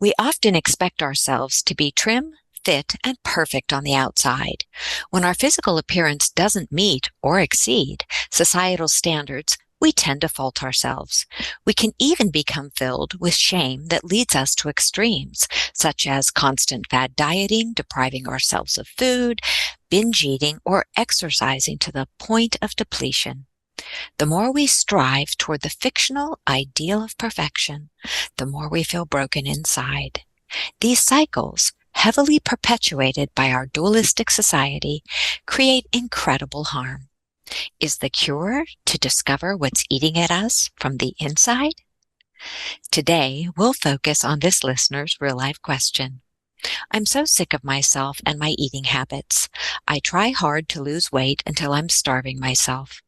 We often expect ourselves to be trim, fit, and perfect on the outside. When our physical appearance doesn't meet or exceed societal standards, we tend to fault ourselves. We can even become filled with shame that leads us to extremes, such as constant fad dieting, depriving ourselves of food, binge eating, or exercising to the point of depletion. The more we strive toward the fictional ideal of perfection, the more we feel broken inside. These cycles, heavily perpetuated by our dualistic society, create incredible harm. Is the cure to discover what's eating at us from the inside? Today, we'll focus on this listener's real-life question. I'm so sick of myself and my eating habits. I try hard to lose weight until I'm starving myself.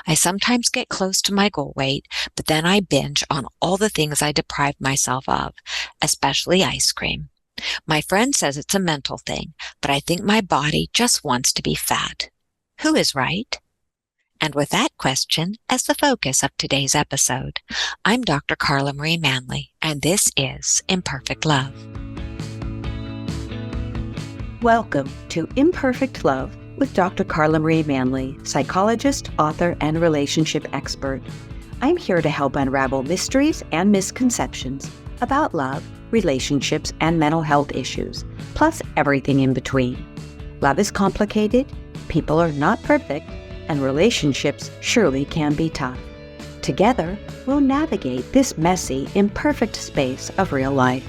I sometimes get close to my goal weight, but then I binge on all the things I deprived myself of, especially ice cream. My friend says it's a mental thing, but I think my body just wants to be fat. Who is right? And with that question as the focus of today's episode, I'm Dr. Carla Manly, and this is Imperfect Love. Welcome to Imperfect Love with Dr. Carla Manly, psychologist, author, and relationship expert. I'm here to help unravel mysteries and misconceptions about love, relationships, and mental health issues, plus everything in between. Love is complicated, people are not perfect, and relationships surely can be tough. Together, we'll navigate this messy, imperfect space of real life.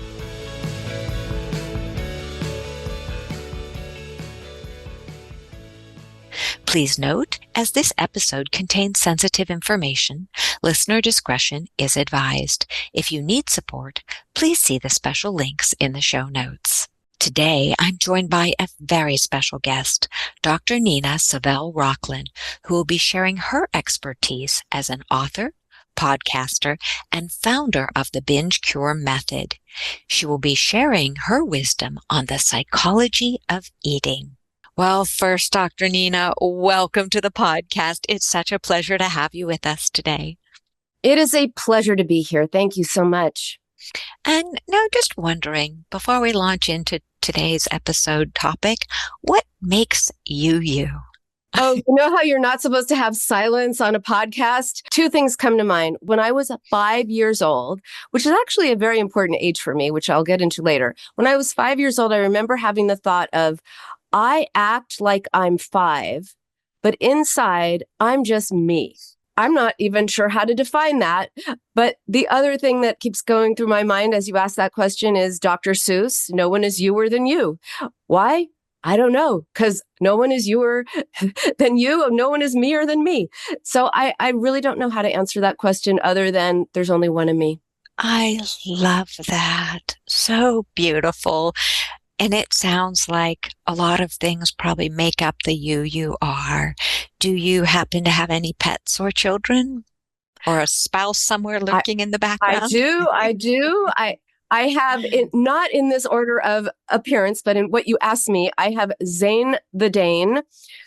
Please note, as this episode contains sensitive information, listener discretion is advised. If you need support, please see the special links in the show notes. Today, I'm joined by a very special guest, Dr. Nina Savelle-Rocklin, who will be sharing her expertise as an author, podcaster, and founder of the Binge Cure Method. She will be sharing her wisdom on the psychology of eating. Well, first, Dr. Nina, welcome to the podcast. It's such a pleasure to have you with us today. It is a pleasure to be here. Thank you so much. And now just wondering, before we launch into today's episode topic, what makes you you? Oh, you know how you're not supposed to have silence on a podcast? Two things come to mind. When I was 5 years old, which is actually a very important age for me, which I'll get into later. When I was 5 years old, I remember having the thought of, I act like I'm 5, but inside, I'm just me. I'm not even sure how to define that. But the other thing that keeps going through my mind as you ask that question is Dr. Seuss, no one is youer than you. Why? I don't know, because no one is youer than you, and no one is meer than me. So I really don't know how to answer that question other than there's only one of me. I love that. So beautiful. And it sounds like a lot of things probably make up the you are. Do you happen to have any pets or children or a spouse somewhere lurking in the background? I do. I have, not in this order of appearance, but in what you asked me, I have Zane the Dane,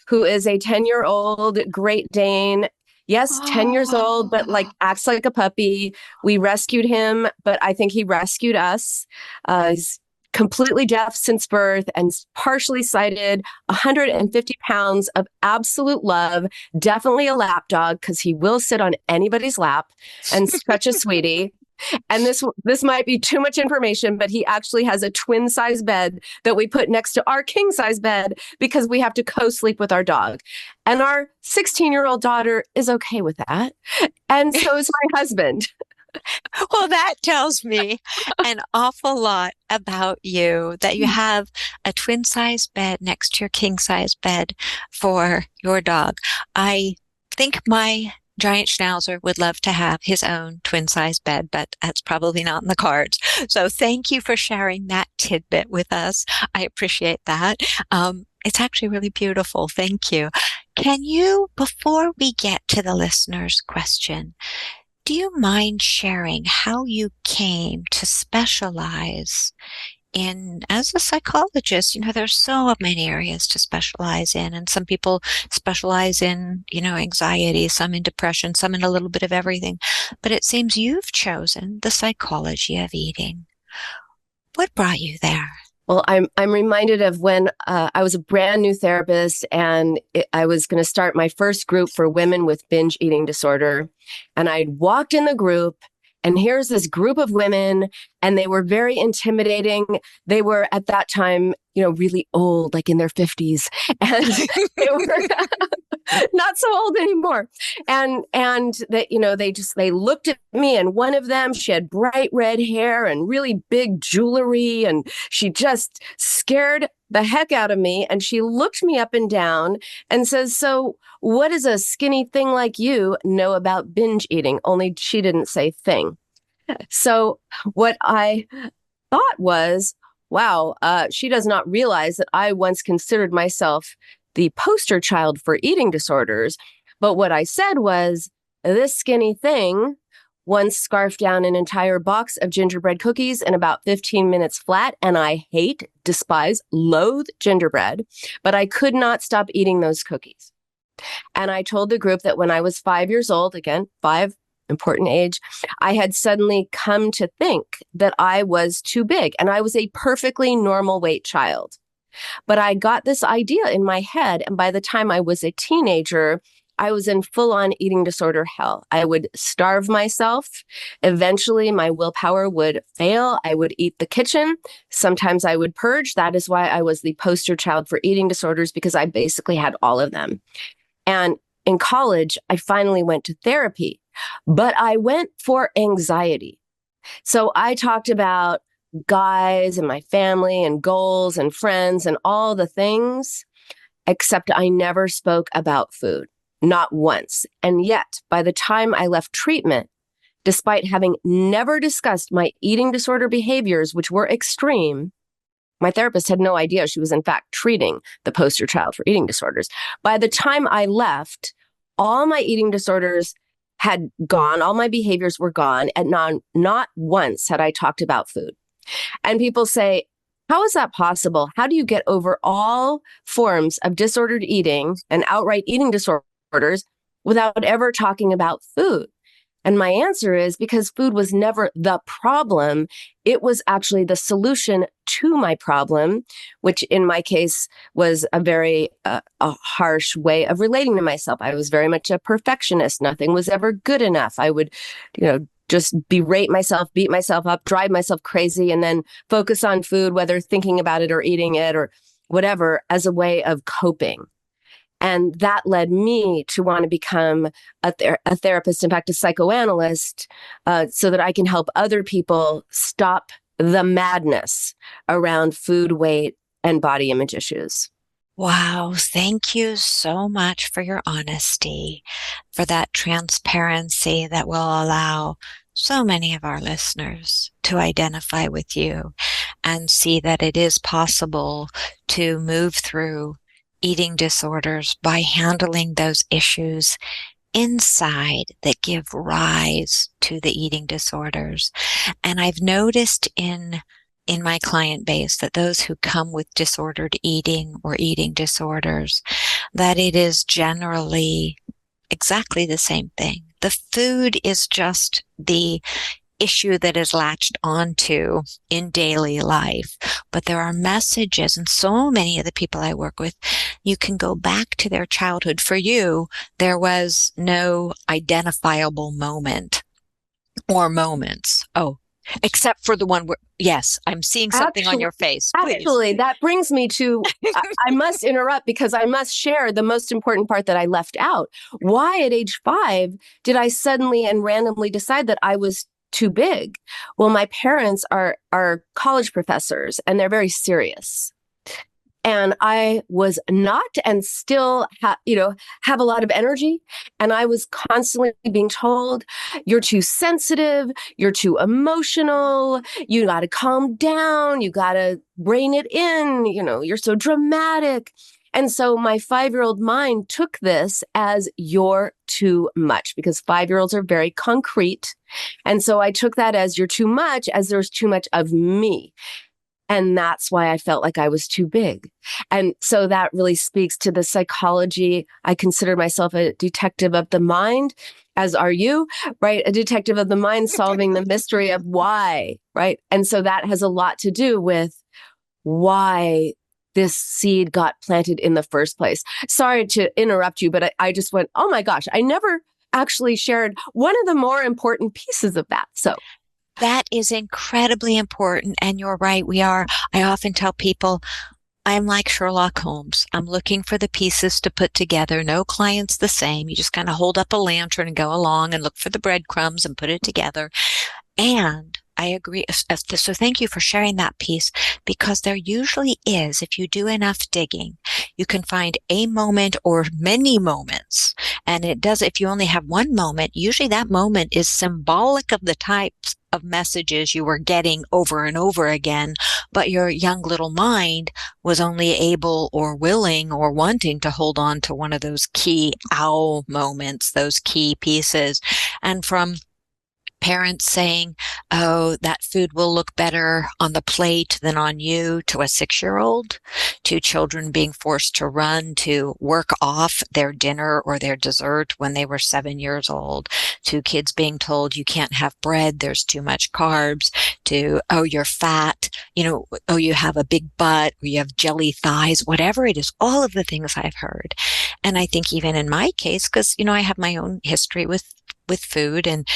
who is a 10-year-old Great Dane. Yes, 10 years old, but acts like a puppy. We rescued him, but I think he rescued us. He's completely deaf since birth and partially sighted, 150 pounds of absolute love, definitely a lap dog because he will sit on anybody's lap and such a sweetie. And this might be too much information, but he actually has a twin size bed that we put next to our king size bed because we have to co-sleep with our dog. And our 16-year-old daughter is okay with that. And so is my husband. Well, that tells me an awful lot about you, that you have a twin-size bed next to your king-size bed for your dog. I think my giant schnauzer would love to have his own twin-size bed, but that's probably not in the cards. So thank you for sharing that tidbit with us. I appreciate that. It's actually really beautiful. Thank you. Can you, before we get to the listener's question, do you mind sharing how you came to specialize as a psychologist? There's so many areas to specialize in, and some people specialize in, anxiety, some in depression, some in a little bit of everything. But it seems you've chosen the psychology of eating. What brought you there? Well, I'm reminded of when I was a brand new therapist, and I was going to start my first group for women with binge eating disorder. And I'd walked in the group, and here's this group of women, and they were very intimidating. They were at that time, really old, like in their 50s, and they were not so old anymore. And that, they looked at me, and one of them, she had bright red hair and really big jewelry, and she just scared the heck out of me. And she looked me up and down and says, "So what does a skinny thing like you know about binge eating?" Only she didn't say thing. So what I thought was, wow, she does not realize that I once considered myself the poster child for eating disorders. But what I said was, this skinny thing once scarfed down an entire box of gingerbread cookies in about 15 minutes flat. And I hate, despise, loathe gingerbread, but I could not stop eating those cookies. And I told the group that when I was 5 years old, again, 5, important age, I had suddenly come to think that I was too big, and I was a perfectly normal weight child. But I got this idea in my head, and by the time I was a teenager, I was in full-on eating disorder hell. I would starve myself. Eventually, my willpower would fail. I would eat the kitchen. Sometimes I would purge. That is why I was the poster child for eating disorders, because I basically had all of them. And in college, I finally went to therapy, but I went for anxiety. So I talked about guys and my family and goals and friends and all the things, except I never spoke about food, not once. And yet, by the time I left treatment, despite having never discussed my eating disorder behaviors, which were extreme, my therapist had no idea she was in fact treating the poster child for eating disorders. By the time I left, all my eating disorders had gone, all my behaviors were gone, and not once had I talked about food. And people say, how is that possible? How do you get over all forms of disordered eating and outright eating disorders without ever talking about food? And my answer is because food was never the problem. It was actually the solution to my problem, which in my case was a very a harsh way of relating to myself. I was very much a perfectionist. Nothing was ever good enough. I would, just berate myself, beat myself up, drive myself crazy, and then focus on food, whether thinking about it or eating it or whatever, as a way of coping. And that led me to want to become a therapist, in fact, a psychoanalyst, so that I can help other people stop the madness around food, weight, and body image issues. Wow. Thank you so much for your honesty, for that transparency that will allow so many of our listeners to identify with you and see that it is possible to move through eating disorders by handling those issues inside that give rise to the eating disorders. And I've noticed in my client base that those who come with disordered eating or eating disorders, that it is generally exactly the same thing. The food is just the issue that is latched onto in daily life. But there are messages, and so many of the people I work with, you can go back to their childhood. For you, there was no identifiable moment or moments. Oh, except for the one where, yes, I'm seeing something on your face. Please. Actually, that brings me to, I must interrupt because I must share the most important part that I left out. Why at age 5 did I suddenly and randomly decide that I was too big? Well, my parents are college professors, and they're very serious. And I was not, and still have a lot of energy. And I was constantly being told, you're too sensitive, you're too emotional, you got to calm down, you got to rein it in, you're so dramatic. And so my 5-year-old mind took this as you're too much, because 5-year-olds are very concrete. And so I took that as you're too much, as there's too much of me. And that's why I felt like I was too big. And so that really speaks to the psychology. I consider myself a detective of the mind, as are you, right? A detective of the mind solving the mystery of why, right? And so that has a lot to do with why this seed got planted in the first place. Sorry to interrupt you, but I just went, oh my gosh, I never actually shared one of the more important pieces of that. So that is incredibly important. And you're right. I often tell people, I'm like Sherlock Holmes. I'm looking for the pieces to put together. No client's the same. You just kind of hold up a lantern and go along and look for the breadcrumbs and put it together. And I agree. So thank you for sharing that piece, because there usually is, if you do enough digging, you can find a moment or many moments. And if you only have one moment, usually that moment is symbolic of the types of messages you were getting over and over again, but your young little mind was only able or willing or wanting to hold on to one of those key ow moments, those key pieces. And from parents saying, oh, that food will look better on the plate than on you, to a 6-year-old, to children being forced to run to work off their dinner or their dessert when they were 7 years old, to kids being told you can't have bread, there's too much carbs, to, oh, you're fat, oh, you have a big butt, or you have jelly thighs, whatever it is, all of the things I've heard. And I think even in my case, because, I have my own history with food, and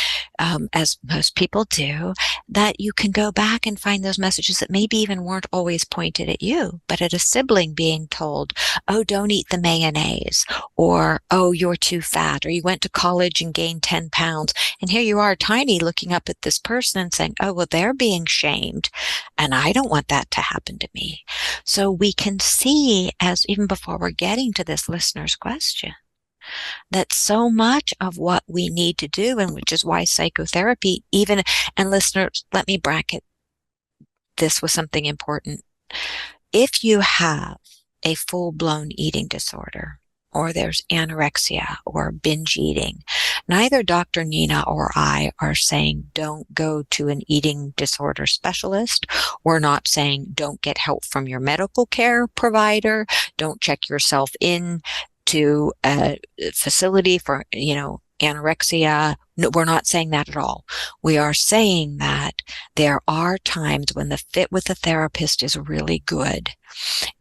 as most people do, that you can go back and find those messages that maybe even weren't always pointed at you, but at a sibling being told, oh, don't eat the mayonnaise, or, oh, you're too fat, or you went to college and gained 10 pounds. And here you are, tiny, looking up at this person and saying, oh, well, they're being shamed, and I don't want that to happen to me. So we can see, as even before we're getting to this listener's question, that so much of what we need to do, and which is why psychotherapy, and listeners, let me bracket this with something important. If you have a full-blown eating disorder, or there's anorexia or binge eating, neither Dr. Nina or I are saying don't go to an eating disorder specialist. We're not saying don't get help from your medical care provider. Don't check yourself in to a facility for, anorexia. No, we're not saying that at all. We are saying that there are times when the fit with a therapist is really good,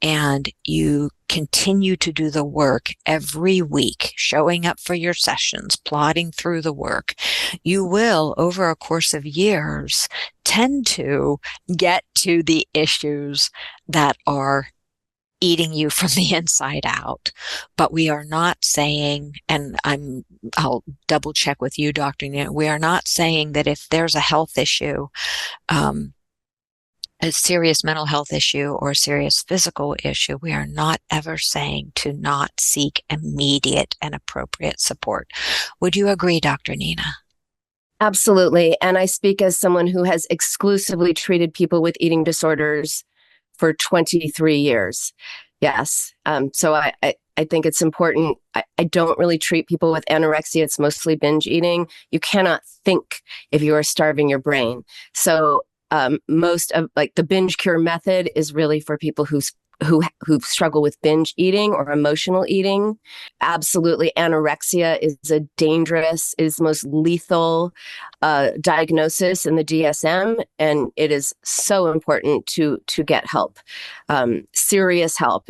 and you continue to do the work every week, showing up for your sessions, plodding through the work. You will, over a course of years, tend to get to the issues that are eating you from the inside out. But we are not saying, and I'll double check with you, Dr. Nina, we are not saying that if there's a health issue, a serious mental health issue or a serious physical issue, we are not ever saying to not seek immediate and appropriate support. Would you agree, Dr. Nina? Absolutely. And I speak as someone who has exclusively treated people with eating disorders for 23 years. Yes. So I think it's important. I don't really treat people with anorexia. It's mostly binge eating. You cannot think if you are starving your brain. So most of the Binge Cure Method is really for people who struggle with binge eating or emotional eating. Absolutely. Anorexia is is most lethal diagnosis in the DSM. And it is so important to get help, serious help.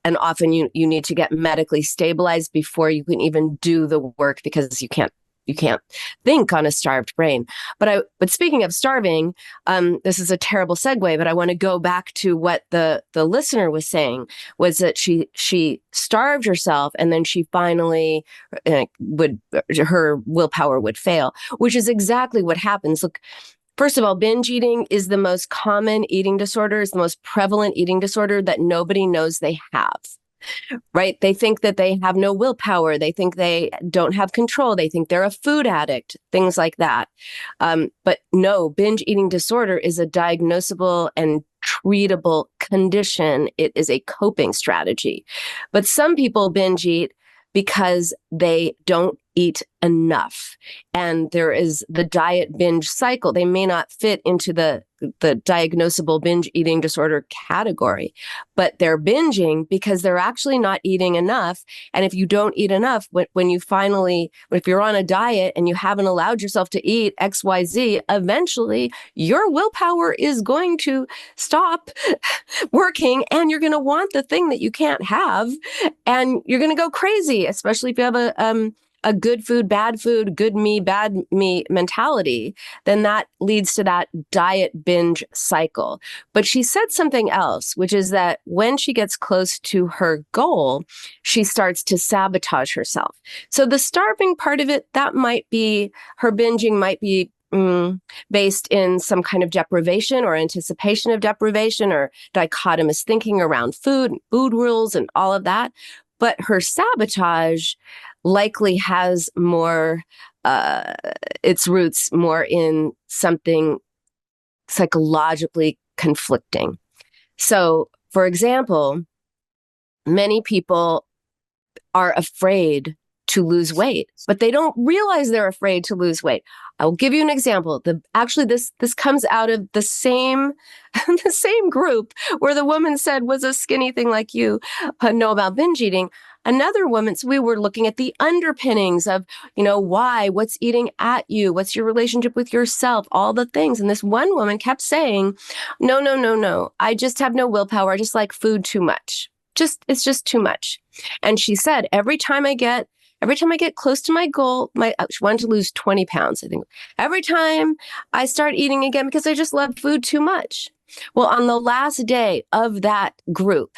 And often you need to get medically stabilized before you can even do the work, because you can't think on a starved brain. But speaking of starving, this is a terrible segue, but I want to go back to what the listener was saying, was that she starved herself, and then she finally her willpower would fail, which is exactly what happens. Look, first of all, binge eating is the most common eating disorder, is the most prevalent eating disorder that nobody knows they have. Right? They think that they have no willpower. They think they don't have control. They think they're a food addict, things like that. But no, binge eating disorder is a diagnosable and treatable condition. It is a coping strategy. But some people binge eat because they don't eat enough. And there is the diet binge cycle. They may not fit into the diagnosable binge eating disorder category, but they're binging because they're actually not eating enough. And if you don't eat enough, if you're on a diet and you haven't allowed yourself to eat XYZ, eventually your willpower is going to stop working and you're going to want the thing that you can't have. And you're going to go crazy, especially if you have a good food, good me, bad me mentality, then that leads to that diet binge cycle. But she said something else, which is that when she gets close to her goal, she starts to sabotage herself. So the starving part of it, that might be, her binging might be based in some kind of deprivation or anticipation of deprivation or dichotomous thinking around food rules and all of that. But her sabotage likely has more, its roots more in something psychologically conflicting. So, for example, many people are afraid to lose weight, but they don't realize they're afraid to lose weight. I'll give you an example. This comes out of the same the same group where the woman said, was a skinny thing like you know about binge eating. Another woman, so we were looking at the underpinnings of, why, what's eating at you, what's your relationship with yourself, all the things. And this one woman kept saying, no, I just have no willpower. I just like food too much. It's just too much. And she said, every time I get close to my goal, she wanted to lose 20 pounds, I think. Every time I start eating again because I just love food too much. Well, on the last day of that group,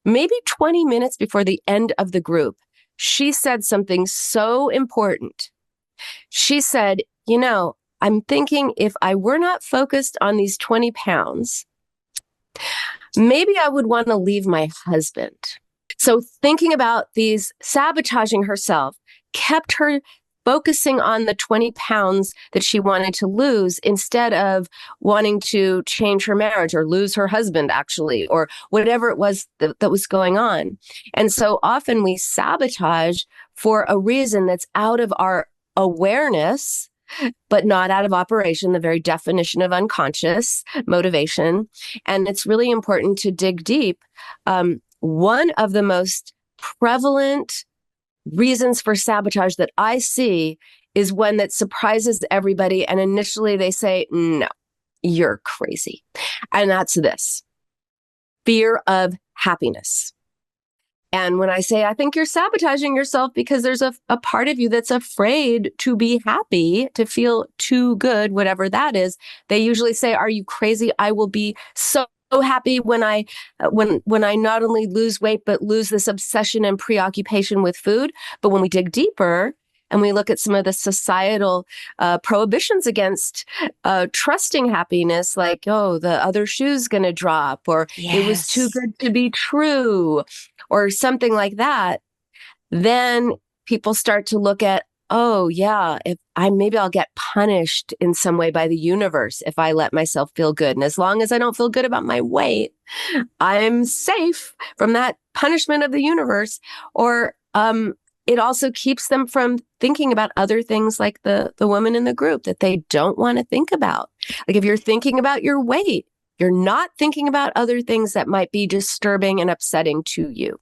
maybe 20 minutes before the end of the group, she said something so important. She said, I'm thinking if I were not focused on these 20 pounds, maybe I would want to leave my husband. So thinking about these sabotaging herself kept her focusing on the 20 pounds that she wanted to lose instead of wanting to change her marriage or lose her husband, actually, or whatever it was that was going on. And so often we sabotage for a reason that's out of our awareness, but not out of operation, the very definition of unconscious motivation. And it's really important to dig deep. One of the most prevalent reasons for sabotage that I see is one that surprises everybody. And initially they say, no, you're crazy. And that's this: fear of happiness. And when I say, I think you're sabotaging yourself because there's a part of you that's afraid to be happy, to feel too good, whatever that is, they usually say, are you crazy? I will be so happy when I not only lose weight, but lose this obsession and preoccupation with food. But when we dig deeper and we look at some of the societal prohibitions against trusting happiness, like, oh, the other shoe's going to drop, or it was too good to be true, or something like that, then people start to look at, oh yeah, maybe I'll get punished in some way by the universe if I let myself feel good. And as long as I don't feel good about my weight, I'm safe from that punishment of the universe. Or it also keeps them from thinking about other things like the woman in the group that they don't want to think about. Like if you're thinking about your weight, you're not thinking about other things that might be disturbing and upsetting to you.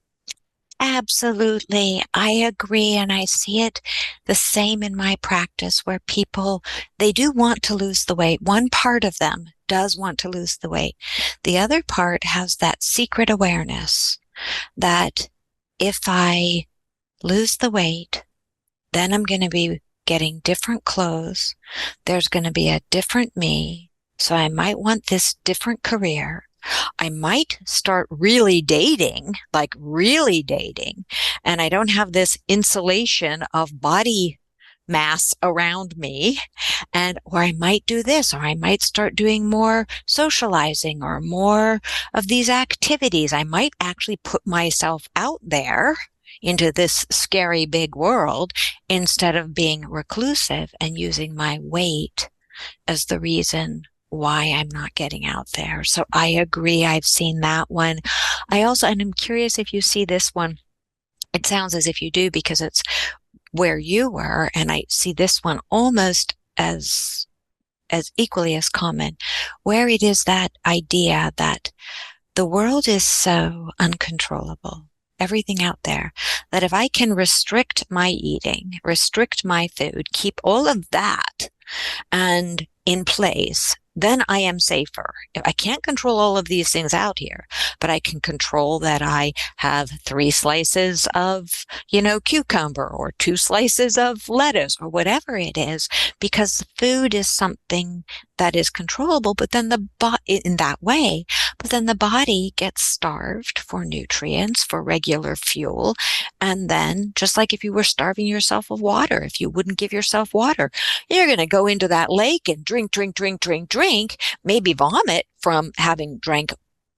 Absolutely. I agree. And I see it the same in my practice where people, they do want to lose the weight. One part of them does want to lose the weight. The other part has that secret awareness that if I lose the weight, then I'm going to be getting different clothes. There's going to be a different me. So I might want this different career. I might start really dating, and I don't have this insulation of body mass around me, or I might do this, or I might start doing more socializing or more of these activities. I might actually put myself out there into this scary big world instead of being reclusive and using my weight as the reason why I'm not getting out there. So I agree. I've seen that one. And I'm curious if you see this one. It sounds as if you do, because it's where you were, and I see this one almost as equally as common, where it is that idea that the world is so uncontrollable, everything out there, that if I can restrict my eating, restrict my food, keep all of that and in place, then I am safer. If I can't control all of these things out here, but I can control that I have 3 slices of, cucumber, or 2 slices of lettuce, or whatever it is, because food is something that is controllable, but then in that way, but then the body gets starved for nutrients, for regular fuel. And then, just like if you were starving yourself of water, if you wouldn't give yourself water, you're going to go into that lake and drink, maybe vomit from having drank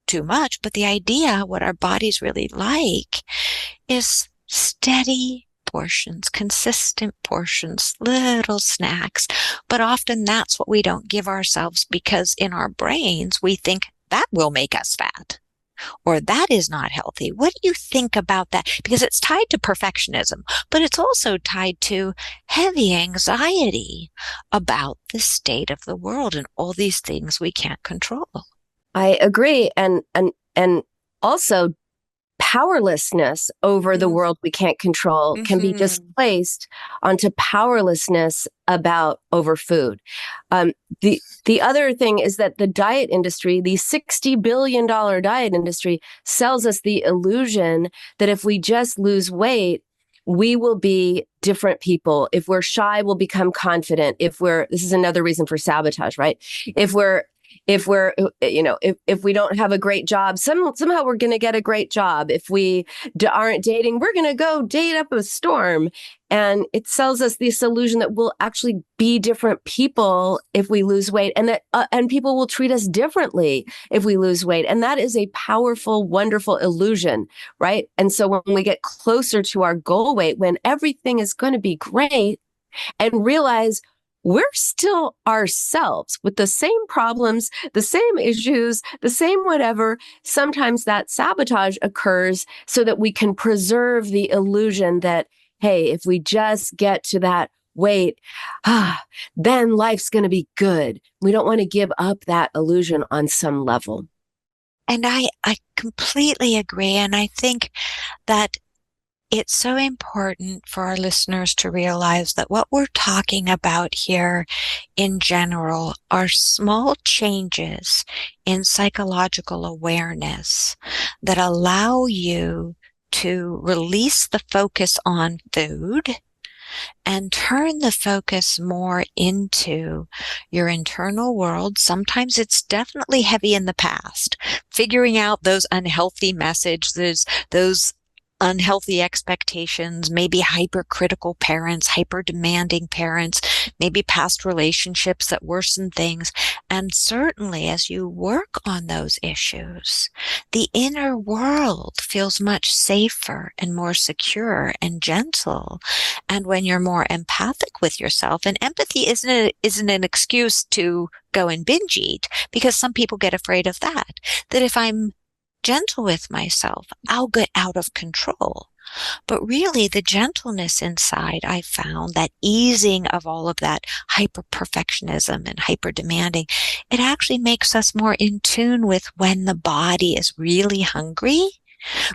too much. But the idea, what our bodies really like, is steady portions, consistent portions, little snacks. But often that's what we don't give ourselves, because in our brains, we think that will make us fat, or that is not healthy. What do you think about that? Because it's tied to perfectionism, but it's also tied to heavy anxiety about the state of the world and all these things we can't control. I agree. And also, powerlessness over the world we can't control can be displaced onto powerlessness over food. The other thing is that the diet industry, the $60 billion diet industry, sells us the illusion that if we just lose weight, we will be different people. If we're shy, we'll become confident. This is another reason for sabotage, right? If we don't have a great job, somehow we're going to get a great job. If we aren't dating, we're going to go date up a storm. And it sells us this illusion that we'll actually be different people if we lose weight, and that and people will treat us differently if we lose weight. And that is a powerful, wonderful illusion, right? And so when we get closer to our goal weight, when everything is going to be great, and realize we're still ourselves with the same problems, the same issues, the same whatever. Sometimes that sabotage occurs so that we can preserve the illusion that, hey, if we just get to that weight, then life's going to be good. We don't want to give up that illusion on some level. And I completely agree. And I think that it's so important for our listeners to realize that what we're talking about here in general are small changes in psychological awareness that allow you to release the focus on food and turn the focus more into your internal world. Sometimes it's definitely heavy in the past, figuring out those unhealthy messages, those unhealthy expectations, maybe hypercritical parents, hyper demanding parents, maybe past relationships that worsen things. And certainly as you work on those issues, the inner world feels much safer and more secure and gentle. And when you're more empathic with yourself, and empathy isn't an excuse to go and binge eat, because some people get afraid of that if I'm gentle with myself, I'll get out of control. But really, the gentleness inside, I found that easing of all of that hyper perfectionism and hyper demanding, it actually makes us more in tune with when the body is really hungry.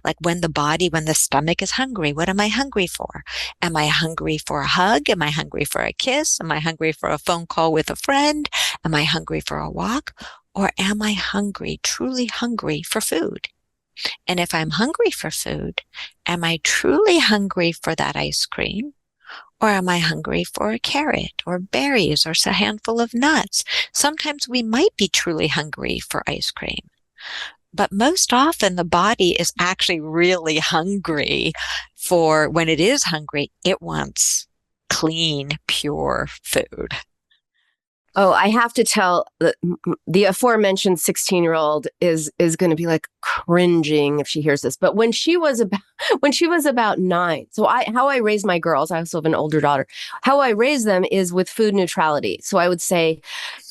Like when the stomach is hungry, what am I hungry for? Am I hungry for a hug? Am I hungry for a kiss? Am I hungry for a phone call with a friend? Am I hungry for a walk? Or am I hungry, truly hungry for food? And if I'm hungry for food, am I truly hungry for that ice cream? Or am I hungry for a carrot or berries or a handful of nuts? Sometimes we might be truly hungry for ice cream. But most often the body is actually really hungry when it is hungry, it wants clean, pure food. Oh, I have to tell the aforementioned 16-year-old is going to be like cringing if she hears this. But when she was about when she was about 9, so how I raise my girls, I also have an older daughter. How I raise them is with food neutrality. So I would say,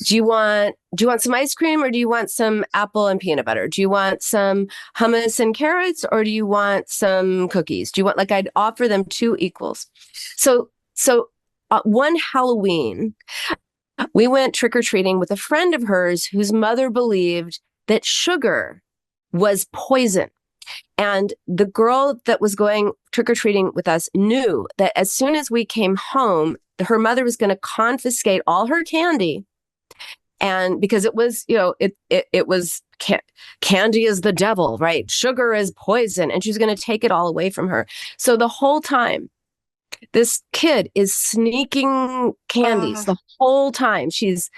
do you want some ice cream, or do you want some apple and peanut butter? Do you want some hummus and carrots, or do you want some cookies? Do you want, like, I'd offer them two equals. So one Halloween, we went trick-or-treating with a friend of hers whose mother believed that sugar was poison. And the girl that was going trick-or-treating with us knew that as soon as we came home, her mother was going to confiscate all her candy. And because it was, it was candy is the devil, right? Sugar is poison. And she's going to take it all away from her. So the whole time, this kid is sneaking candies the whole time. She's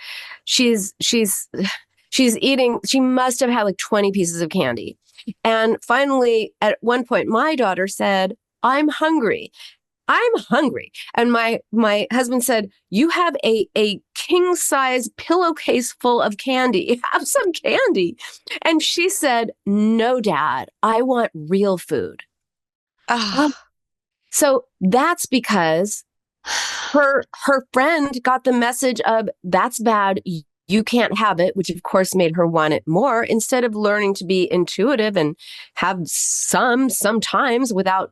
eating. She must have had like 20 pieces of candy. And finally, at one point, my daughter said, "I'm hungry. I'm hungry." And my husband said, "You have a king size pillowcase full of candy. Have some candy." And she said, "No, Dad, I want real food." Oh, So that's because her friend got the message of, "That's bad. You can't have it," which of course made her want it more, instead of learning to be intuitive and have sometimes without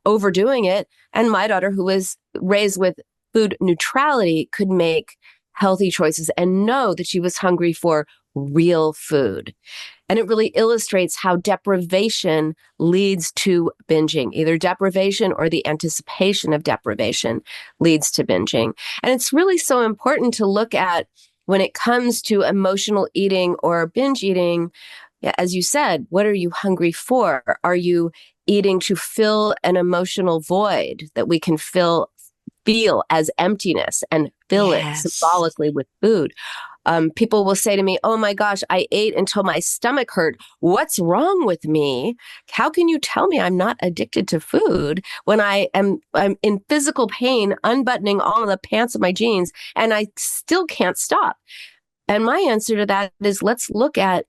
overdoing it. And my daughter, who was raised with food neutrality, could make healthy choices and know that she was hungry for real food. And it really illustrates how deprivation leads to binging. Either deprivation or the anticipation of deprivation leads to binging. And it's really so important to look at, when it comes to emotional eating or binge eating, as you said, what are you hungry for? Are you eating to fill an emotional void that we can feel as emptiness, and fill it yes. symbolically with food? People will say to me, "Oh my gosh, I ate until my stomach hurt. What's wrong with me? How can you tell me I'm not addicted to food when I'm in physical pain, unbuttoning all of the pants of my jeans, and I still can't stop?" And my answer to that is, let's look at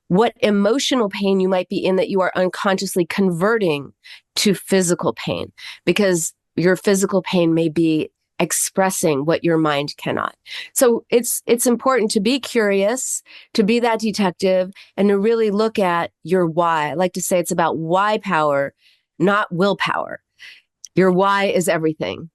what emotional pain you might be in that you are unconsciously converting to physical pain, because your physical pain may be expressing what your mind cannot. So it's important to be curious, to be that detective, and to really look at your why. I like to say it's about why power, not willpower. Your why is everything.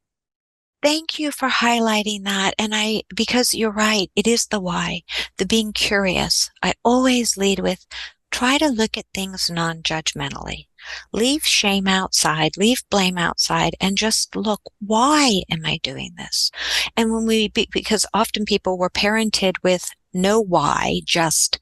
Thank you for highlighting that. And because you're right, it is the why, the being curious. I always lead with, try to look at things non-judgmentally. Leave shame outside, leave blame outside, and just look, why am I doing this? And because often people were parented with no why, just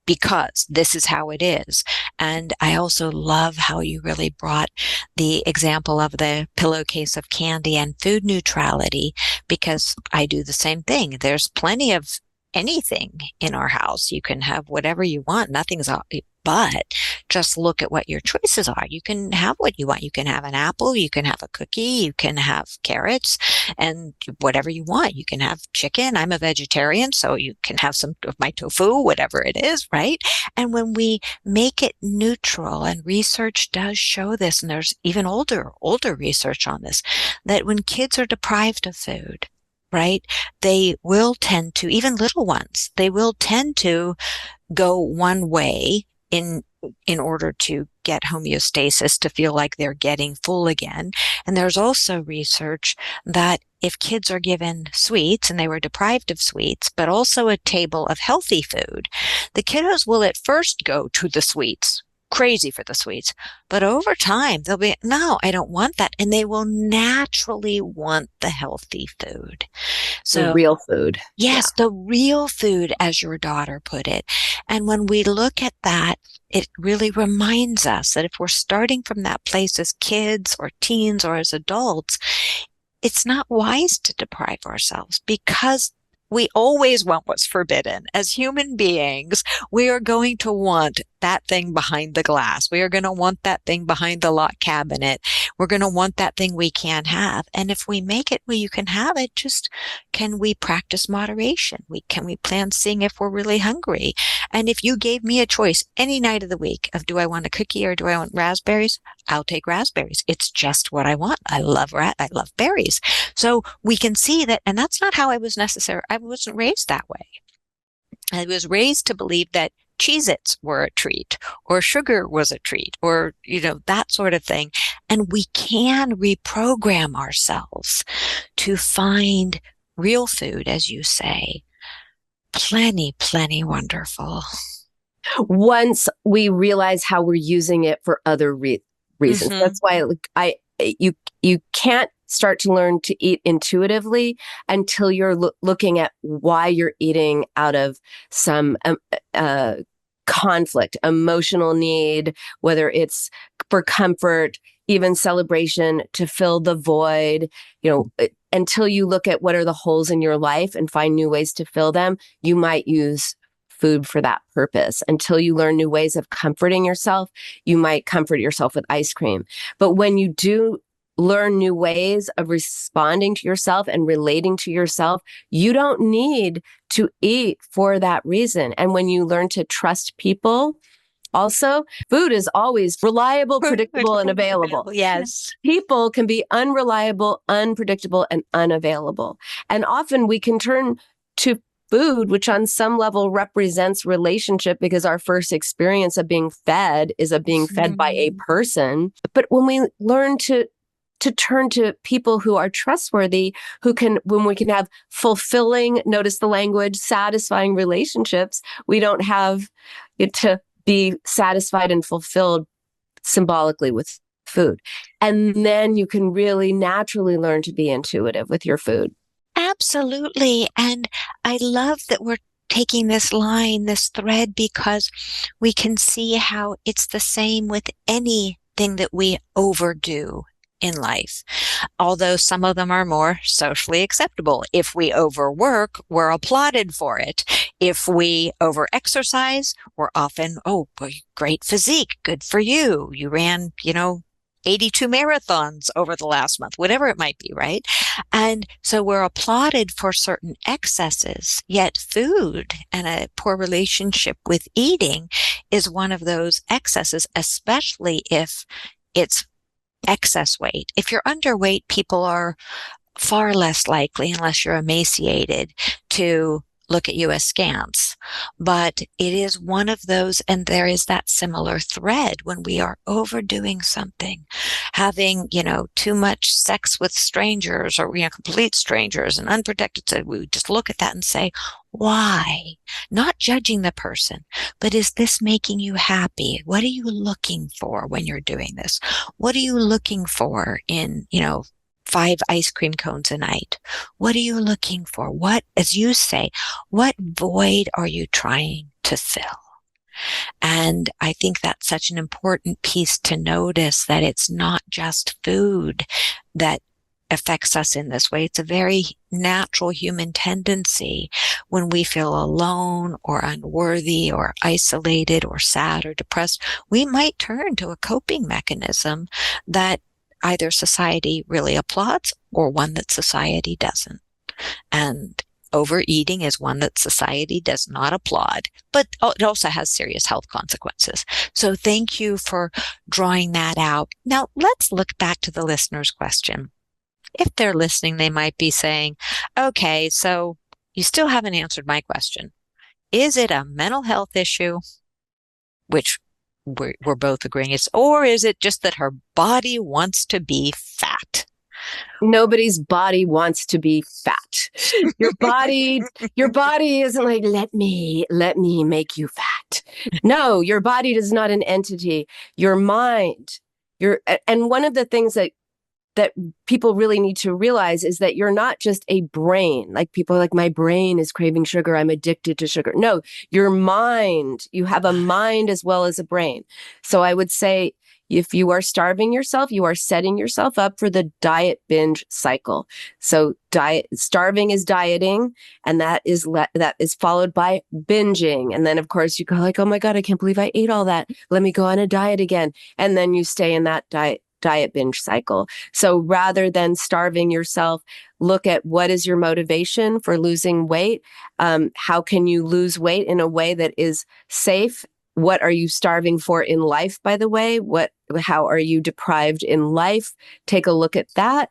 because this is how it is. And I also love how you really brought the example of the pillowcase of candy and food neutrality, because I do the same thing. There's plenty of anything in our house. You can have whatever you want. Nothing's but just look at what your choices are. You can have what you want. You can have an apple, you can have a cookie, you can have carrots, and whatever you want. You can have chicken. I'm a vegetarian, so you can have some of my tofu, whatever it is, right? And when we make it neutral, and research does show this, and there's even older research on this, that when kids are deprived of food, right, they will tend to, even little ones, they will tend to go one way in order to get homeostasis, to feel like they're getting full again. And there's also research that if kids are given sweets and they were deprived of sweets, but also a table of healthy food, the kiddos will at first go to the sweets, crazy for the sweets. But over time, they'll be, "No, I don't want that." And they will naturally want the healthy food. The So real food. yes, the real food, as your daughter put it. And when we look at that, it really reminds us that if we're starting from that place as kids or teens or as adults, it's not wise to deprive ourselves, because we always want what's forbidden. As human beings, we are going to want that thing behind the glass. We are going to want that thing behind the locked cabinet. We're going to want that thing we can't have. And if we make it where you can have it, just can we practice moderation? Can we plan seeing if we're really hungry? And if you gave me a choice any night of the week of do I want a cookie or do I want raspberries? I'll take raspberries. It's just what I want. I love berries. So we can see that, and that's not how I wasn't raised that way. I was raised to believe that Cheez-Its were a treat, or sugar was a treat, or, that sort of thing. And we can reprogram ourselves to find real food, as you say, plenty wonderful. Once we realize how we're using it for other reasons. Mm-hmm. That's why you can't start to learn to eat intuitively until you're looking at why you're eating out of some conflict, emotional need, whether it's for comfort, even celebration, to fill the void. Until you look at what are the holes in your life and find new ways to fill them, you might use food for that purpose. Until you learn new ways of comforting yourself, you might comfort yourself with ice cream. But when you do learn new ways of responding to yourself and relating to yourself, you don't need to eat for that reason. And when you learn to trust people, also, food is always reliable, predictable, and available. Yes. People can be unreliable, unpredictable, and unavailable. And often we can turn to food, which on some level represents relationship, because our first experience of being fed is of being fed by a person. But when we learn to turn to people who are trustworthy, when we can have fulfilling, notice the language, satisfying relationships, we don't have to be satisfied and fulfilled symbolically with food. And then you can really naturally learn to be intuitive with your food. Absolutely. And I love that we're taking this thread, because we can see how it's the same with anything that we overdo in life. Although some of them are more socially acceptable. If we overwork, we're applauded for it. If we overexercise, we're often, great physique, good for you. You ran, 82 marathons over the last month, whatever it might be, right? And so we're applauded for certain excesses, yet food and a poor relationship with eating is one of those excesses, especially if it's excess weight. If you're underweight, people are far less likely, unless you're emaciated, to look at you askance. But it is one of those, and there is that similar thread when we are overdoing something, having, too much sex with strangers or, complete strangers and unprotected. So we just look at that and say, why? Not judging the person, but is this making you happy? What are you looking for when you're doing this? What are you looking for in, 5 ice cream cones a night? What are you looking for? What, as you say, what void are you trying to fill? And I think that's such an important piece to notice, that it's not just food that affects us in this way. It's a very natural human tendency when we feel alone or unworthy or isolated or sad or depressed. We might turn to a coping mechanism that either society really applauds or one that society doesn't. And overeating is one that society does not applaud, but it also has serious health consequences. So thank you for drawing that out. Now let's look back to the listener's question. If they're listening, they might be saying, okay, so you still haven't answered my question. Is it a mental health issue? Which we're both agreeing it's, or is it just that her body wants to be fat? Nobody's body wants to be fat. Your body isn't like, let me make you fat. No, your body is not an entity. Your mind, and one of the things that people really need to realize is that you're not just a brain. Like people are like, my brain is craving sugar, I'm addicted to sugar. No, your mind, you have a mind as well as a brain. So I would say If you are starving yourself, you are setting yourself up for the diet binge cycle. So starving is dieting, and that is followed by binging. And then of course you go like, oh my God, I can't believe I ate all that. Let me go on a diet again. And then you stay in that diet binge cycle. So rather than starving yourself, look at what is your motivation for losing weight. How can you lose weight in a way that is safe? What are you starving for in life, by the way? How are you deprived in life? Take a look at that.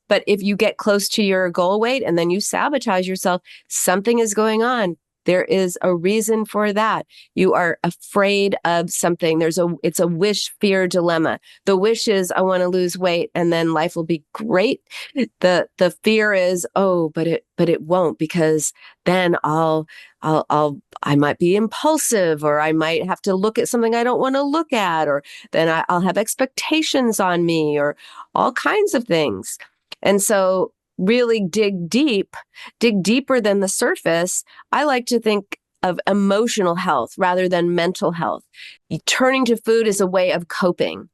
But if you get close to your goal weight and then you sabotage yourself, something is going on. There is a reason for that. You are afraid of something. It's a wish-fear dilemma. The wish is, I want to lose weight and then life will be great. The fear is, oh, but it won't, because then I might be impulsive, or I might have to look at something I don't want to look at, or then I'll have expectations on me, or all kinds of things. And so really dig deeper than the surface. I like to think of emotional health rather than mental health. Turning to food is a way of coping.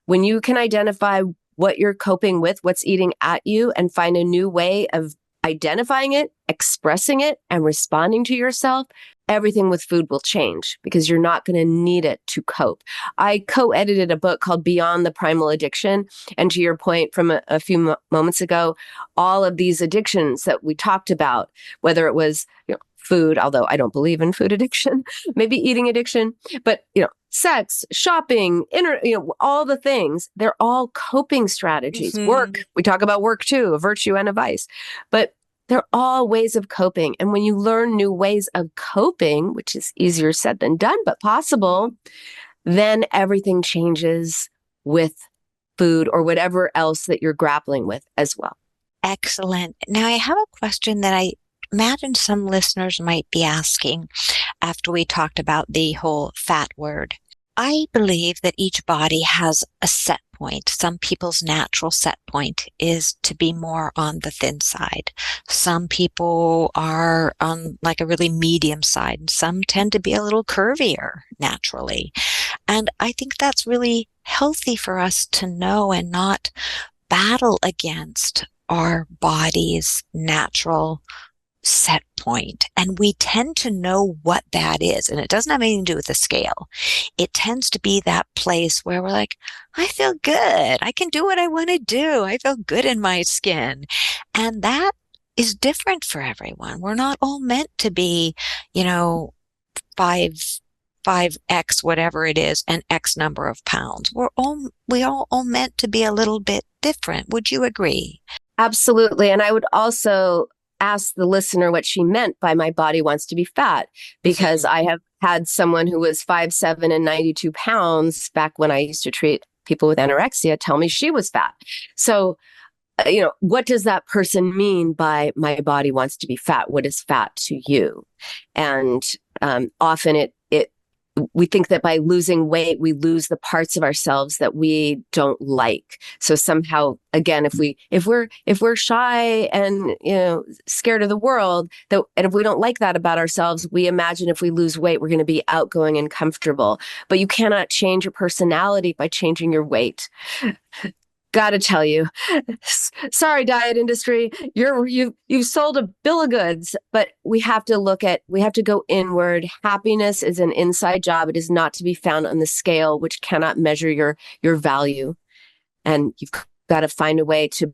When you can identify what you're coping with, what's eating at you, and find a new way of identifying it, expressing it, and responding to yourself, everything with food will change, because you're not going to need it to cope. I co-edited a book called Beyond the Primal Addiction. And to your point from a few moments ago, all of these addictions that we talked about, whether it was food, although I don't believe in food addiction, maybe eating addiction, but sex, shopping, all the things, they're all coping strategies. Mm-hmm. Work, we talk about work too, a virtue and a vice, but they're all ways of coping. And when you learn new ways of coping, which is easier said than done, but possible, then everything changes with food or whatever else that you're grappling with as well. Excellent. Now I have a question that I imagine some listeners might be asking after we talked about the whole fat word. I believe that each body has a set point. Some people's natural set point is to be more on the thin side. Some people are on like a really medium side, and some tend to be a little curvier naturally. And I think that's really healthy for us to know and not battle against our body's natural set point. And we tend to know what that is. And it doesn't have anything to do with the scale. It tends to be that place where we're like, I feel good. I can do what I want to do. I feel good in my skin. And that is different for everyone. We're not all meant to be, 5X, whatever it is, and X number of pounds. We all meant to be a little bit different. Would you agree? Absolutely. And I would also ask the listener what she meant by my body wants to be fat, because I have had someone who was 5'7" and 92 pounds back when I used to treat people with anorexia tell me she was fat. So, what does that person mean by my body wants to be fat? What is fat to you? And often we think that by losing weight, we lose the parts of ourselves that we don't like. So somehow, again, if we're shy and scared of the world, and if we don't like that about ourselves, we imagine if we lose weight, we're going to be outgoing and comfortable. But you cannot change your personality by changing your weight. Gotta tell you, sorry, diet industry, you've sold a bill of goods, but we have to go inward. Happiness is an inside job. It is not to be found on the scale, which cannot measure your value. And you've got to find a way to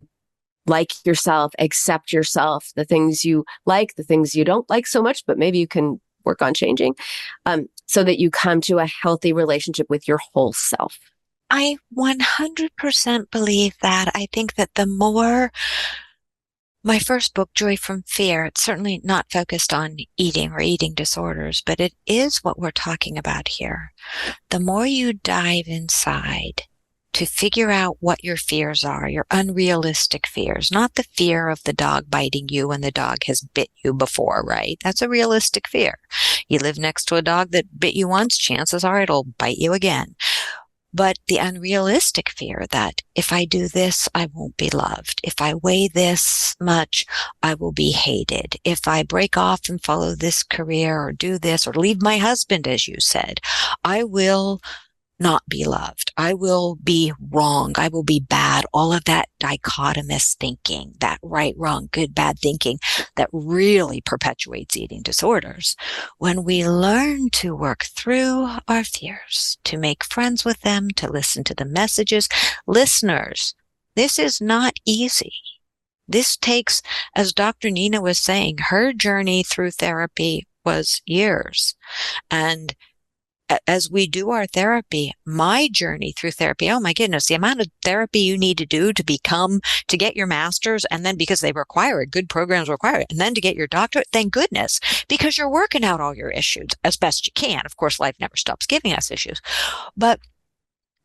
like yourself, accept yourself, the things you like, the things you don't like so much, but maybe you can work on changing, so that you come to a healthy relationship with your whole self. I 100% believe that. I think that my first book, Joy from Fear, it's certainly not focused on eating or eating disorders, but it is what we're talking about here. The more you dive inside to figure out what your fears are, your unrealistic fears, not the fear of the dog biting you when the dog has bit you before, right? That's a realistic fear. You live next to a dog that bit you once, chances are it'll bite you again. But the unrealistic fear that if I do this, I won't be loved. If I weigh this much, I will be hated. If I break off and follow this career or do this or leave my husband, as you said, I will not be loved. I will be wrong. I will be bad. All of that dichotomous thinking, that right, wrong, good, bad thinking that really perpetuates eating disorders. When we learn to work through our fears, to make friends with them, to listen to the messages, listeners, this is not easy. This takes, as Dr. Nina was saying, her journey through therapy was years. And as we do our therapy, my journey through therapy, oh my goodness, the amount of therapy you need to do to get your master's, and then because they require it, good programs require it, and then to get your doctorate, thank goodness, because you're working out all your issues as best you can. Of course, life never stops giving us issues, but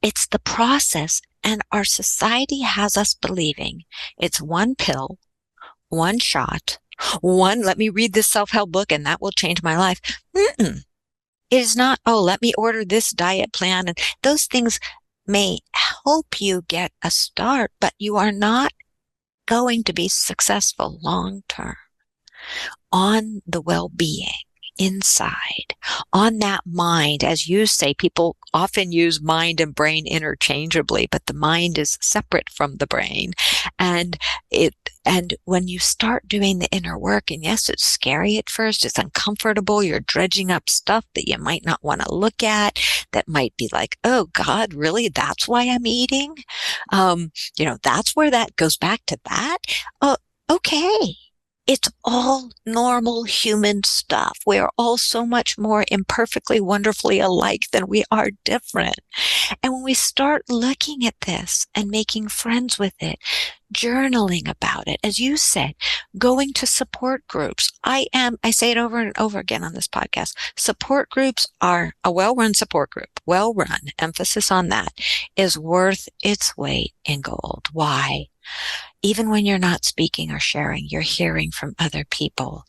it's the process, and our society has us believing it's one pill, one shot, let me read this self-help book and that will change my life. Mm-mm. It is not, oh, let me order this diet plan. And those things may help you get a start, but you are not going to be successful long term on the well-being inside, on that mind. As you say, people often use mind and brain interchangeably, but the mind is separate from the brain. And when you start doing the inner work, and yes, it's scary at first, it's uncomfortable, you're dredging up stuff that you might not want to look at, that might be like, oh God, really? That's why I'm eating? That's where that goes back to that. Okay. It's all normal human stuff. We are all so much more imperfectly, wonderfully alike than we are different. And when we start looking at this and making friends with it, journaling about it, as you said, going to support groups. I say it over and over again on this podcast. Support groups are a well-run support group. Well-run, emphasis on that, is worth its weight in gold. Why? Even when you're not speaking or sharing, you're hearing from other people,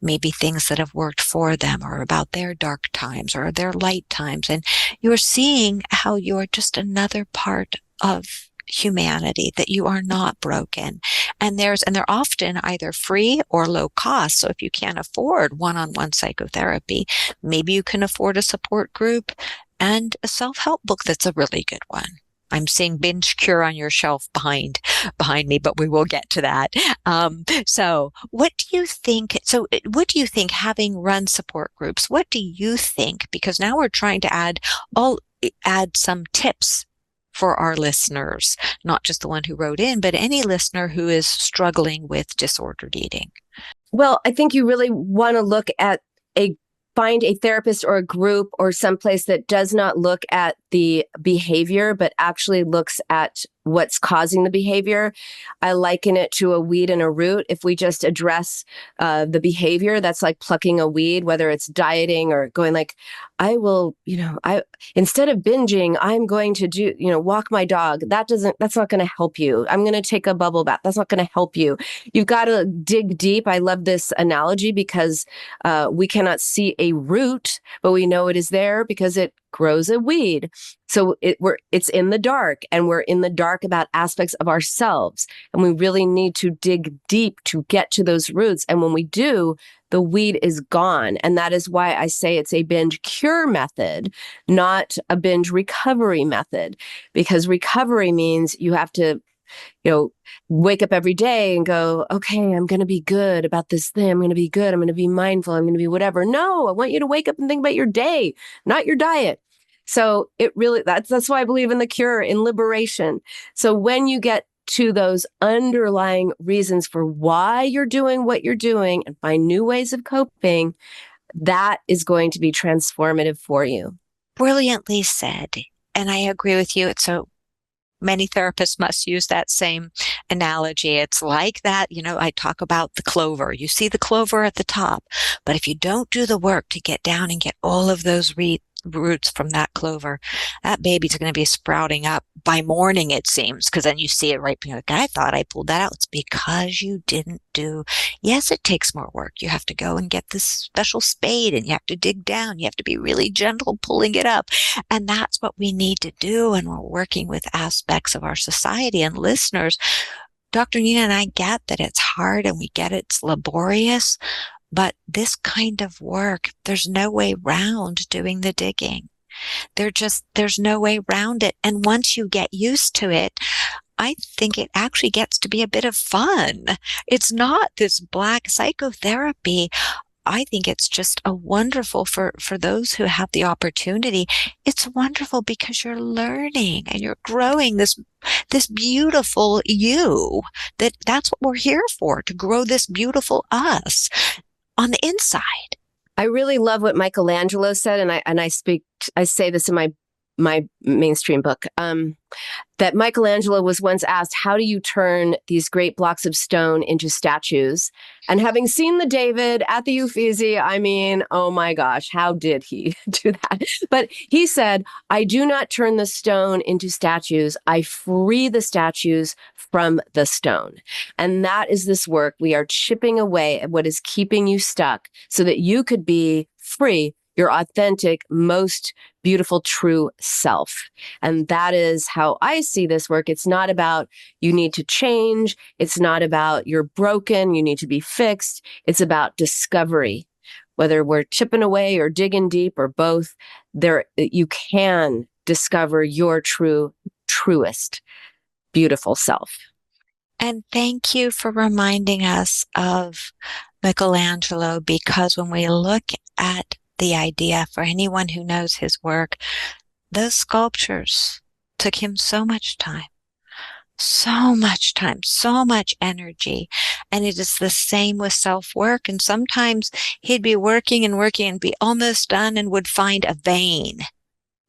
maybe things that have worked for them or about their dark times or their light times. And you're seeing how you're just another part of humanity, that you are not broken. And they're often either free or low cost. So if you can't afford one-on-one psychotherapy, maybe you can afford a support group and a self-help book that's a really good one. I'm seeing Binge Cure on your shelf behind me, but we will get to that. So what do you think? So what do you think, having run support groups, what do you think? Because now we're trying to add some tips for our listeners, not just the one who wrote in, but any listener who is struggling with disordered eating. Well, I think you really want to look at find a therapist or a group or someplace that does not look at the behavior, but actually looks at what's causing the behavior. I liken it to a weed and a root. If we just address the behavior, that's like plucking a weed, whether it's dieting or going like, instead of binging, I'm going to do, walk my dog. That's not going to help you. I'm going to take a bubble bath. That's not going to help you. You've got to dig deep. I love this analogy because we cannot see a root, but we know it is there because it grows a weed. So it's in the dark, and we're in the dark about aspects of ourselves. And we really need to dig deep to get to those roots. And when we do, the weed is gone. And that is why I say it's a binge cure method, not a binge recovery method, because recovery means you have to wake up every day and go, okay, I'm going to be good about this thing. I'm going to be good. I'm going to be mindful. I'm going to be whatever. No, I want you to wake up and think about your day, not your diet. So that's why I believe in the cure, in liberation. So when you get to those underlying reasons for why you're doing what you're doing and find new ways of coping, that is going to be transformative for you. Brilliantly said. And I agree with you. So many therapists must use that same analogy. It's like that, I talk about the clover. You see the clover at the top, but if you don't do the work to get down and get all of those roots from that clover, that baby's going to be sprouting up by morning, it seems, because then you see it right. You're like, I thought I pulled that out. It's because you didn't do. Yes, it takes more work. You have to go and get this special spade, and you have to dig down. You have to be really gentle pulling it up. And that's what we need to do. And we're working with aspects of our society and listeners. Dr. Nina and I get that it's hard, and we get it's laborious. But this kind of work, there's no way round doing the digging. There's no way around it. And once you get used to it, I think it actually gets to be a bit of fun. It's not this black psychotherapy. I think it's just a wonderful for those who have the opportunity. It's wonderful because you're learning and you're growing this beautiful you. That's what we're here for, to grow this beautiful us on the inside. I really love what Michelangelo said, and I say this in my mainstream book, that Michelangelo was once asked, how do you turn these great blocks of stone into statues? And having seen the David at the Uffizi, I mean, oh my gosh, how did he do that? But he said, I do not turn the stone into statues. I free the statues from the stone. And that is this work. We are chipping away at what is keeping you stuck so that you could be free, your authentic, most beautiful, true self. And that is how I see this work. It's not about you need to change. It's not about you're broken, you need to be fixed. It's about discovery. Whether we're chipping away or digging deep or both, you can discover your truest, beautiful self. And thank you for reminding us of Michelangelo, because when we look at the idea, for anyone who knows his work, those sculptures took him so much time, so much energy. And it is the same with self-work. And sometimes he'd be working and be almost done and would find a vein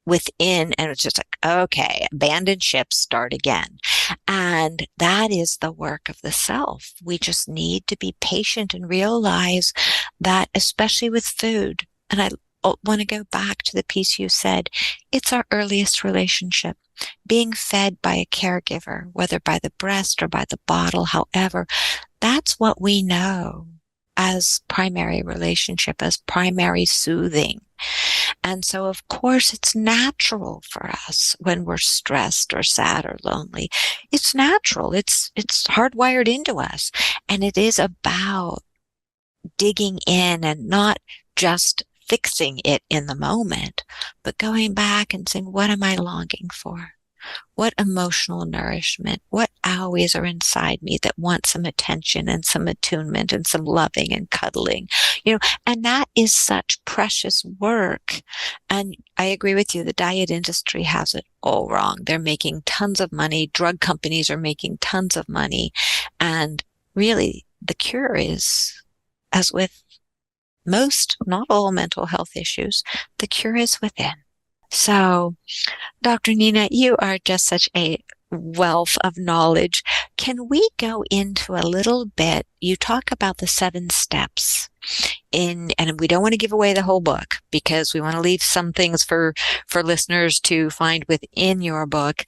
within, and it's just like, okay, abandoned ship, start again. And that is the work of the self. We just need to be patient and realize that, especially with food. And I want to go back to the piece you said. It's our earliest relationship. Being fed by a caregiver, whether by the breast or by the bottle, however, that's what we know as primary relationship, as primary soothing. And so, of course, it's natural for us when we're stressed or sad or lonely. It's natural. It's hardwired into us. And it is about digging in and not just fixing it in the moment, but going back and saying, what am I longing for? What emotional nourishment, what 𝐂𝐈s are inside me that want some attention and some attunement and some loving and cuddling, and that is such precious work. And I agree with you. The diet industry has it all wrong. They're making tons of money. Drug companies are making tons of money. And really, the cure is, as with most, not all mental health issues, the cure is within. So, Dr. Nina, you are just such a wealth of knowledge. Can we go into a little bit? You talk about the 7 steps and we don't want to give away the whole book because we want to leave some things for listeners to find within your book.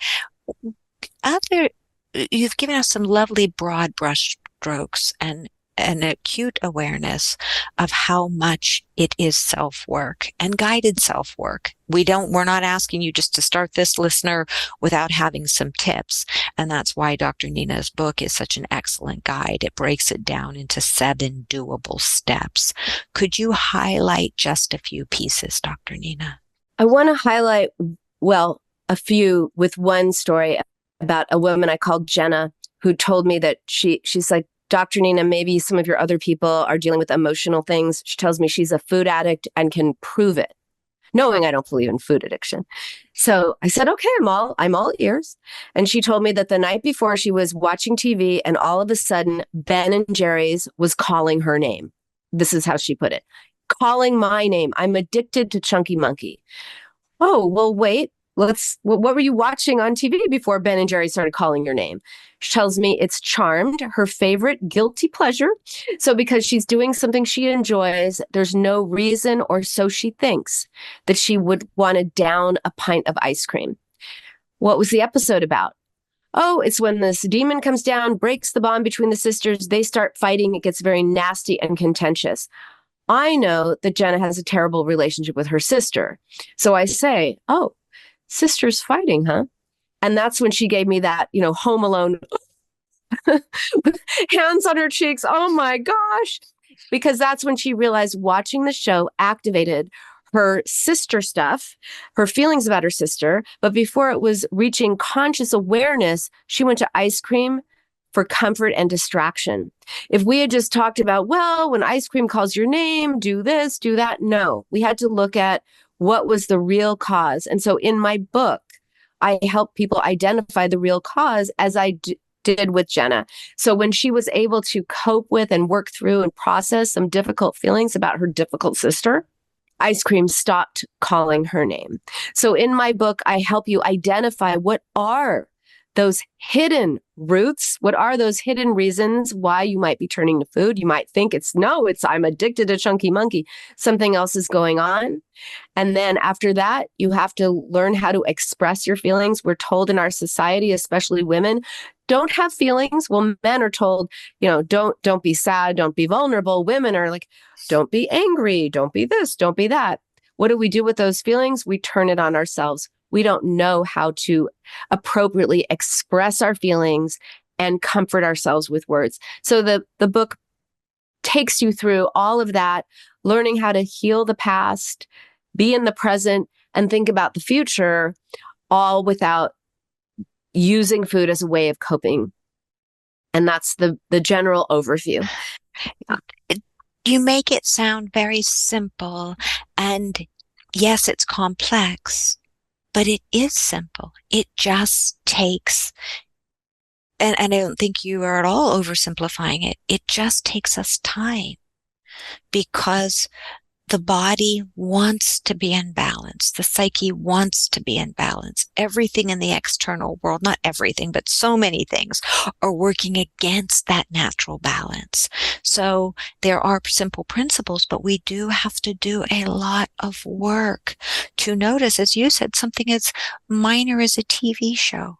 You've given us some lovely broad brush strokes and an acute awareness of how much it is self-work and guided self-work. We're not asking you just to start this, listener, without having some tips. And that's why Dr. Nina's book is such an excellent guide. It breaks it down into 7 doable steps. Could you highlight just a few pieces, Dr. Nina? I want to highlight, a few, with one story about a woman I called Jenna, who told me that she's like, Dr. Nina, maybe some of your other people are dealing with emotional things. She tells me she's a food addict and can prove it, knowing I don't believe in food addiction. So I said, okay, I'm all ears. And she told me that the night before she was watching TV and all of a sudden Ben & Jerry's was calling her name. This is how she put it. Calling my name. I'm addicted to Chunky Monkey. Oh, well, wait. What were you watching on TV before Ben & Jerry started calling your name? She tells me it's Charmed, her favorite guilty pleasure. So because she's doing something she enjoys, there's no reason, or so she thinks, that she would want to down a pint of ice cream. What was the episode about? Oh, it's when this demon comes down, breaks the bond between the sisters. They start fighting. It gets very nasty and contentious. I know that Jenna has a terrible relationship with her sister. So I say, oh, sisters fighting, huh? And that's when she gave me that, Home Alone, hands on her cheeks. Oh my gosh. Because that's when she realized watching the show activated her sister stuff, her feelings about her sister. But before it was reaching conscious awareness, she went to ice cream for comfort and distraction. If we had just talked about, well, when ice cream calls your name, do this, do that. No, we had to look at what was the real cause. And so in my book, I help people identify the real cause, as I did with Jenna. So when she was able to cope with and work through and process some difficult feelings about her difficult sister, ice cream stopped calling her name. So in my book, I help you identify what are those hidden roots. What are those hidden reasons why you might be turning to food? You might think it's I'm addicted to Chunky Monkey. Something else is going on. And then after that, you have to learn how to express your feelings. We're told in our society, especially women, don't have feelings. Well, men are told, don't be sad, don't be vulnerable. Women are like, don't be angry, don't be this, don't be that. What do we do with those feelings? We turn it on ourselves. We don't know how to appropriately express our feelings and comfort ourselves with words. So the book takes you through all of that, learning how to heal the past, be in the present, and think about the future, all without using food as a way of coping. And that's the general overview. You make it sound very simple, and yes, it's complex, but it is simple. It just takes, and I don't think you are at all oversimplifying it. It just takes us time, because the body wants to be in balance. The psyche wants to be in balance. Everything in the external world, not everything, but so many things are working against that natural balance. So there are simple principles, but we do have to do a lot of work to notice, as you said, something as minor as a TV show.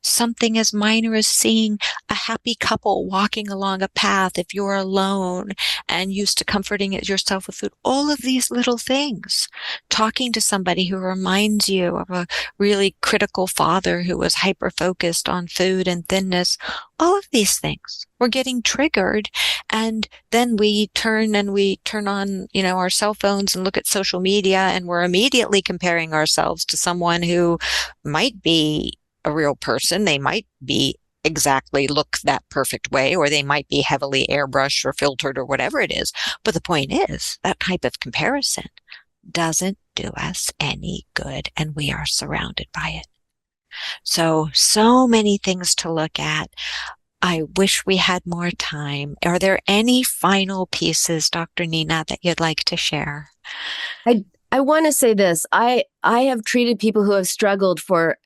Something as minor as seeing a happy couple walking along a path if you're alone and used to comforting yourself with food. All of these little things. Talking to somebody who reminds you of a really critical father who was hyper-focused on food and thinness. All of these things. We're getting triggered, and then we turn on, our cell phones and look at social media, and we're immediately comparing ourselves to someone who might be a real person. They might be exactly look that perfect way, or they might be heavily airbrushed or filtered or whatever it is. But the point is, that type of comparison doesn't do us any good, and we are surrounded by it. So many things to look at. I wish we had more time. Are there any final pieces, Dr. Nina, that you'd like to share? I want to say this. I have treated people who have struggled for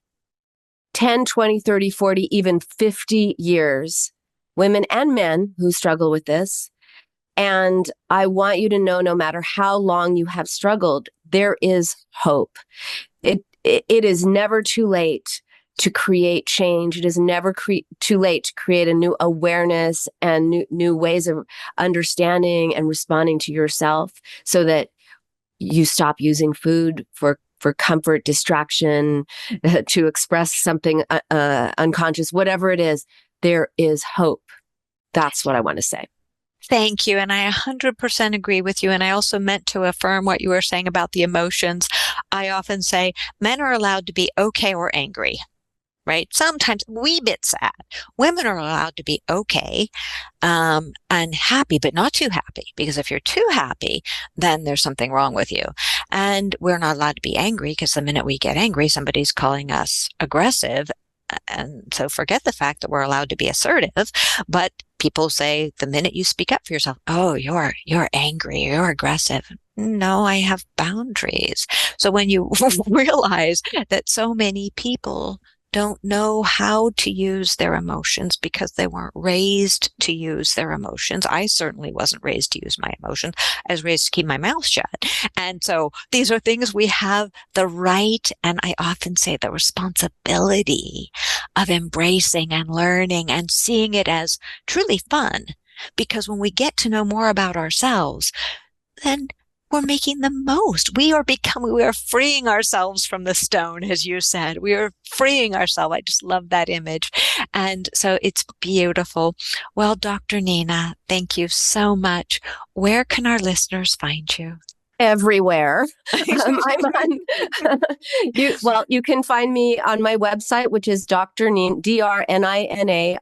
10, 20, 30, 40, even 50 years, women and men who struggle with this. And I want you to know, no matter how long you have struggled, there is hope. It is never too late to create change. It is never too late to create a new awareness and new ways of understanding and responding to yourself, so that you stop using food for comfort, distraction, to express something unconscious, whatever it is. There is hope. That's what I want to say. Thank you. And I 100% agree with you. And I also meant to affirm what you were saying about the emotions. I often say men are allowed to be okay or angry, right? Sometimes a wee bit sad. Women are allowed to be okay and happy, but not too happy. Because if you're too happy, then there's something wrong with you. And we're not allowed to be angry, because the minute we get angry, somebody's calling us aggressive. And so forget the fact that we're allowed to be assertive, but people say the minute you speak up for yourself, oh, you're angry, you're aggressive. No, I have boundaries. So when you realize that so many people don't know how to use their emotions because they weren't raised to use their emotions. I certainly wasn't raised to use my emotions. I was raised to keep my mouth shut. And so these are things we have the right, and I often say the responsibility of embracing and learning and seeing it as truly fun. Because when we get to know more about ourselves, then we're making the most. We are freeing ourselves from the stone, as you said. We are freeing ourselves. I just love that image. And so it's beautiful. Well, Dr. Nina, thank you so much. Where can our listeners find you? everywhere. I'm on, you can find me on my website, which is Dr. Nina, DrNinaInc,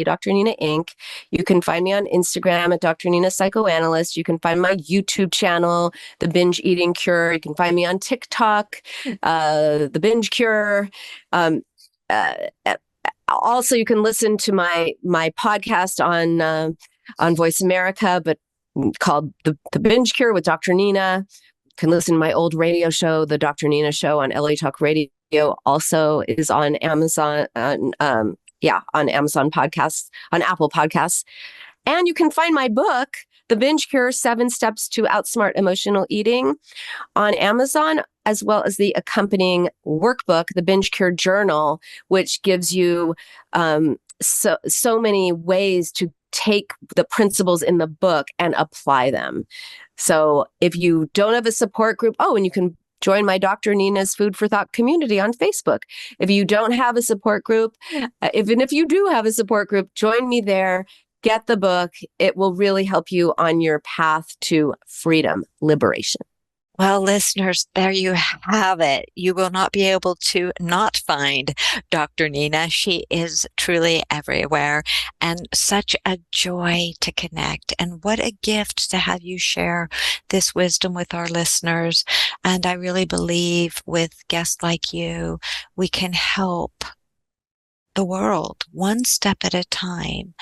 Dr. Nina Inc. You can find me on Instagram at Dr. Nina Psychoanalyst. You can find my YouTube channel, The Binge Eating Cure. You can find me on TikTok, The Binge Cure. Also, you can listen to my podcast on Voice America, but called the Binge Cure with Dr. Nina. You can listen to my old radio show, the Dr. Nina Show on LA Talk Radio. Also is on Amazon, on Amazon Podcasts, on Apple Podcasts. And you can find my book, The Binge Cure: 7 Steps to Outsmart Emotional Eating, on Amazon, as well as the accompanying workbook, the Binge Cure Journal, which gives you so many ways to take the principles in the book and apply them. So if you don't have a support group, and you can join my Dr. Nina's Food for Thought community on Facebook. If you don't have a support group, even if you do have a support group, join me there. Get the book. It will really help you on your path to freedom, liberation. Well, listeners, there you have it. You will not be able to not find Dr. Nina. She is truly everywhere, and such a joy to connect. And what a gift to have you share this wisdom with our listeners. And I really believe with guests like you, we can help the world one step at a time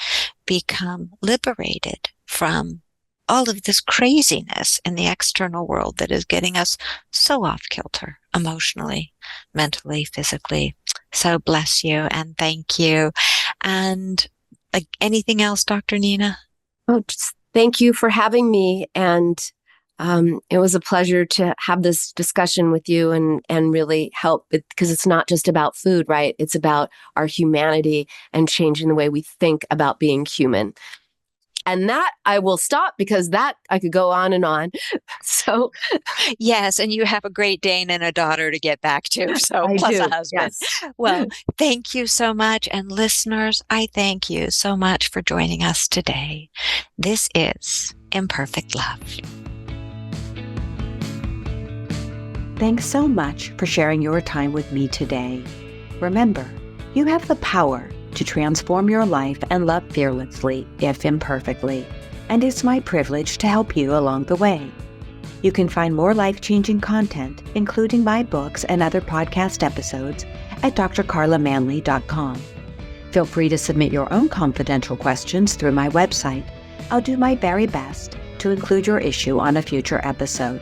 become liberated from all of this craziness in the external world that is getting us so off kilter emotionally, mentally, physically. So bless you and thank you. And anything else, Dr. Nina? Just thank you for having me. And it was a pleasure to have this discussion with you and really help, because it's not just about food, right? It's about our humanity and changing the way we think about being human. And that I will stop, because that I could go on and on. So yes, and you have a Great Dane and a daughter to get back to. So I plus do. a husband. Yes. Well, thank you so much. And listeners, I thank you so much for joining us today. This is Imperfect Love. Thanks so much for sharing your time with me today. Remember, you have the power to transform your life and love fearlessly, if imperfectly, and it's my privilege to help you along the way. You can find more life-changing content, including my books and other podcast episodes, at drcarlamanly.com. Feel free to submit your own confidential questions through my website. I'll do my very best to include your issue on a future episode.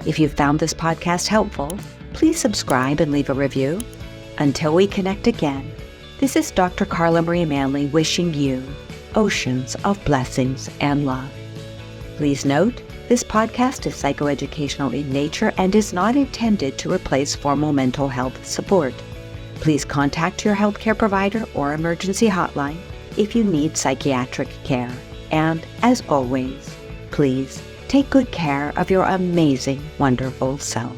If you found this podcast helpful, please subscribe and leave a review. Until we connect again, this is Dr. Carla Marie Manly wishing you oceans of blessings and love. Please note, this podcast is psychoeducational in nature and is not intended to replace formal mental health support. Please contact your healthcare provider or emergency hotline if you need psychiatric care. And as always, please take good care of your amazing, wonderful self.